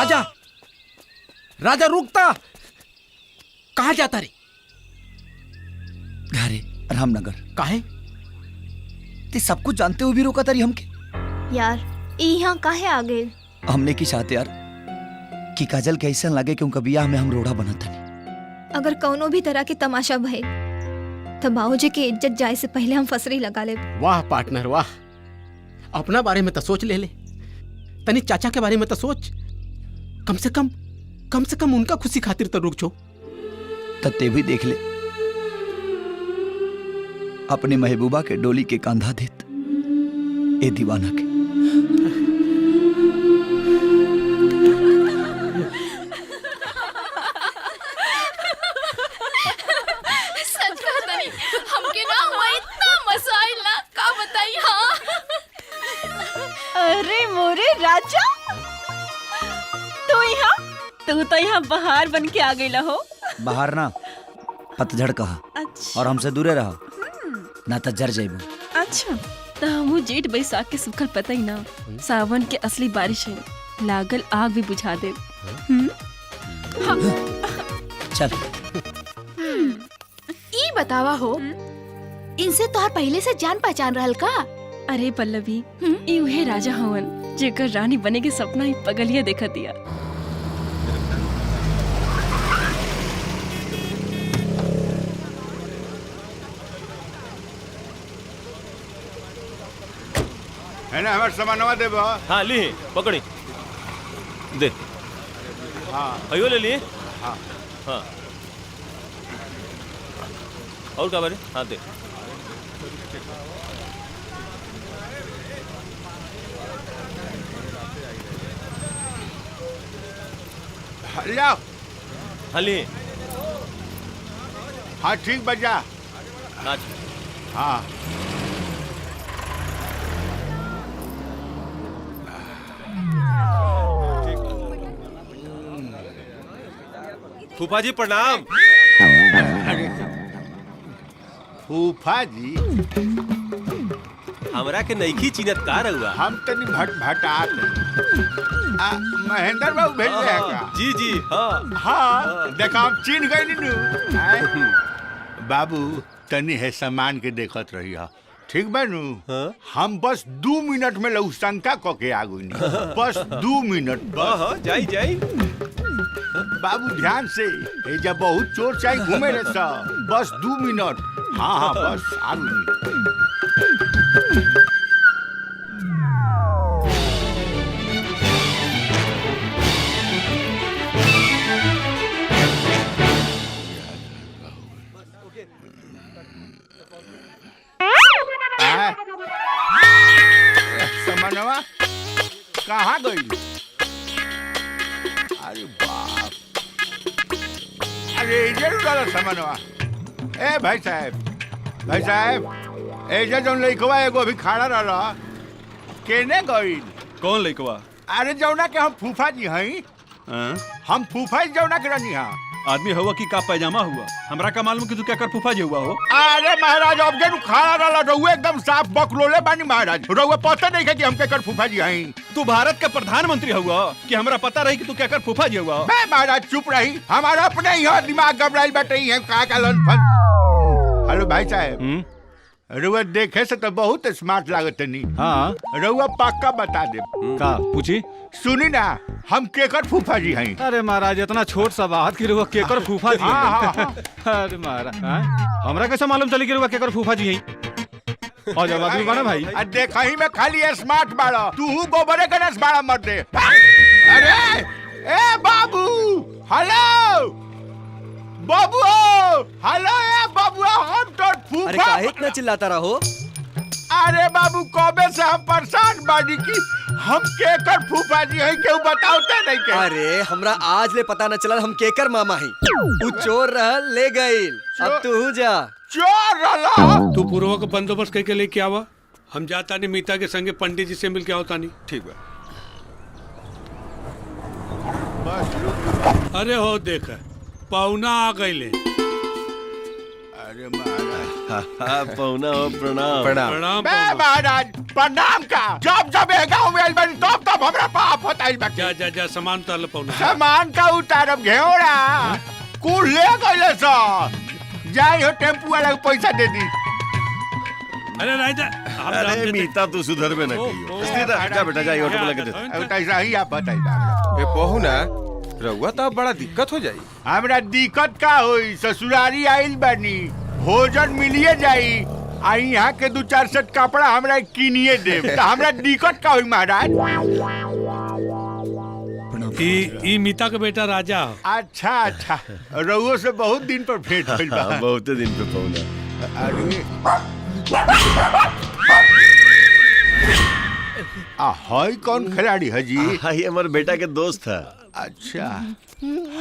राजा, राजा रुकता, कहाँ जाता रे? घरे रामनगर। काहे? ते सब कुछ जानते हुए भी रोका तारी हमके। यार यहाँ काहे आ गए? हमने की चाहते यार कि काजल के ऐसा लगे कि उनका बियाह में हम रोड़ा बना था। अगर कौनो भी तरह के तमाशा भइल तो बाबूजी की इज्जत जाए से पहले हम फसरी लगा ले। वाह पार्टनर वाह, अपना बारे में तो सोच ले, तनी चाचा के बारे में तो सोच। कम से कम उनका खुशी खातिर तो रुक छो। तत्ते भी देख ले अपनी महबूबा के डोली के कांधा देत ए दीवाना के। सच कहता नहीं, हमके ना हुआ इतना मजा आइला, का बताई। हाँ अरे मोरे राजा, तू तो यहाँ बाहर बन के आ गईला हो। बाहर ना, पतझड़ कहा। अच्छा। और हमसे दूरे रहा ना तो जर जाइबो। अच्छा तो हम जेठ बैसाख के सुखल पता ही ना, सावन के असली बारिश है, लागल आग भी बुझा दे। चल ई बतावा हो, इनसे तोहर पहले से जान पहचान रहल का? अरे पल्लवी, ई उहे राजा हवन जेकर रानी बने के सपना ही पगलिया देखा दिया। है ना हमारे सामानवा देबो। हाँ ली पकड़ी दे। हाँ अयो ले लिए। हाँ हाँ और क्या बारे? हाँ दे। जाओ। हाँ लिए। हाँ ठीक बजा। नाच। हाँ फूफा जी प्रणाम। फूफा जी हमरा के नईखी चिन्हत का रहुआ? हम तनी भटभटात महेंद्र बाबू भेज रहे का? जी जी हाँ हाँ देखा हम चिन्ह गए नीनू। बाबू तनी है सामान के देखत रही हा, ठीक बा नू? हाँ? हम बस 2 मिनट में लऊ शंका क के आगू नहीं, बस 2 मिनट बस। हाँ जाई जाई। बाबू ध्यान से, ए जब बहुत चोर चाहे घूमे रे सब, बस 2 मिनट। हाँ हाँ बस आगू नहीं। समनवा कहाँ गई? अरे बाप, अरे इधर उड़ा समनवा। ए भाई साहब, एजा जौन लइकवा एगो अभी खड़ा रहला, केने गई? कौन लइकवा? अरे जौना के हम फूफा जी हई। हम फूफा जी जौना के रहनी हा। आदमी हुआ कि का पैजामा हुआ? हमरा का मालूम कि तू क्या कर फूफा जी हुआ हो? अरे महाराज अब के खड़ा रहला, रहुए एकदम साफ बकलोले बानी महाराज। रहुए पता नहीं है कि हम के कर फूफा जी हई। तू भारत का प्रधानमंत्री हुआ कि हमरा पता रही कि तू क्या कर फूफा जी हुआ? मैं महाराज चुप रही, हमारा अपने यहाँ दिमाग घबराइल बैठे ही है का लनफन। हेलो भाई साहब, रहुआ देखे से तो बहुत स्मार्ट लागत नहीं। हाँ रहुआ पक्का बता दे का पूछी? सुनी ना, हम केकर फूफा जी हैं। अरे महाराज इतना छोट सा बात कि रुआ केकर फूफा जी? अरे महाराज हमरा कैसे मालूम चली कि रुआ केकर फूफा जी हैं? और जब आदमी बना भाई देखा ही में खाली स्मार्ट बाड़ा, तू गोबरे गणेश बाड़ा मर दे। अरे ए बाबू, हेलो बाबू, हेलो ए बाबू, हम तो फूफा। अरे काहे इतना चिल्लाता रहो? अरे बाबू कबे से हम परेशान बानी कि हम केकर फूफा जी हैं, क्यों बताओते नहीं के? अरे हमरा आज ले पता न चला हम केकर मामा हैं। तू चोर रहल ले गइल, अब तू जा। चोर रहला? तू पूर्व का बंदोबस्त करके लेके आवा, हम जाता नहीं मीता के संगे पंडित जी से मिल के आवता नहीं। ठीक बा। अरे हो देख पौना आ गईले। अरे महाराज पौना हो प्रणाम। प्रणाम महाराज, प्रणाम का जब जब ए गांव में आइल बानी तब तब हमरा पाप होता आइल बाटे। जा जा जा सामान उतार पौना। सामान का उतारब घेओड़ा कुल ले गइले स जाई हो टेम्पू वाला के पैसा दे दी। अरे राजा अरे मीता तू सुधर में ना कहियो इसलिए जा बेटा जा ऑटो में लगे दे अब ऐसा ही आप बताइए। ए पहू ना रउआ तो बड़ा दिक्कत हो जाई। हमरा दिक्कत का होई ससुरारी आइल बानी भोजन मिलिए जाई आ यहाँ के 2-4 सेट कपड़ा हमरा किनिए देब त हमरा दिक्कत का होई महाराज। ई मीता का बेटा राजा। अच्छा अच्छा रउओ से बहुत दिन पर भेंट भइल बा। बहुत दिन पे पहुंचा। अरे हाय कौन खिलाड़ी है जी? हाय हमारे बेटा के दोस्त है। अच्छा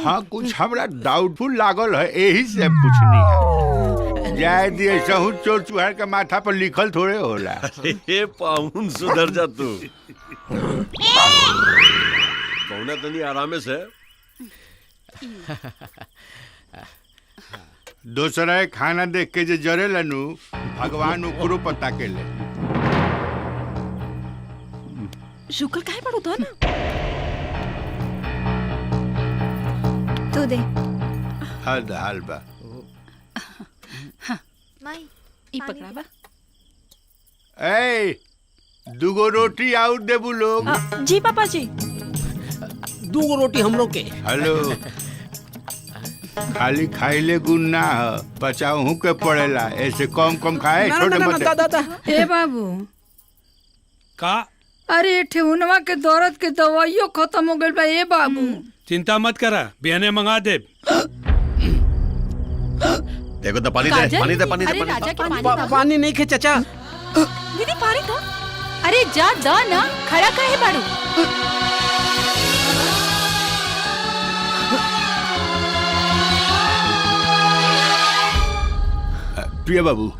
हाँ कुछ हमरा डाउटफुल लागल है यही से पूछनी है। जाए दिए सहू चोर चुहार के माथा पर लिखल थोड़े होला। अरे पाउन सुधर जा तू। पौना तनी आरामे से। दूसरा खाना देख के जे जरे लनु भगवान ओकरो पता के ले। शुक्र काहे पड़ो तो ना तू दे हद हाल बा। माई ई पकड़ा बा। ए दुगो रोटी आउट देबू लोग। जी पापा जी। 2 रोटी हम लोग के। हेलो खाली खाइले गुण ना ह बचाऊ के पड़ेला ऐसे कम कम खाए छोटे मत। दादा ए बाबू का अरे ठेहुनवा के दर्द के दवाइयो खत्म हो गइल बा। ए बाबू चिंता मत करा बिहने मंगा दे। देखो तो पानी दे पानी दे पानी दे अरे राजा के पानी दा। पानी नहीं खे चाचा। दीदी पानी दा। अरे जा दा ना खड़ा काहे बाड़ू। प्रिय बाबू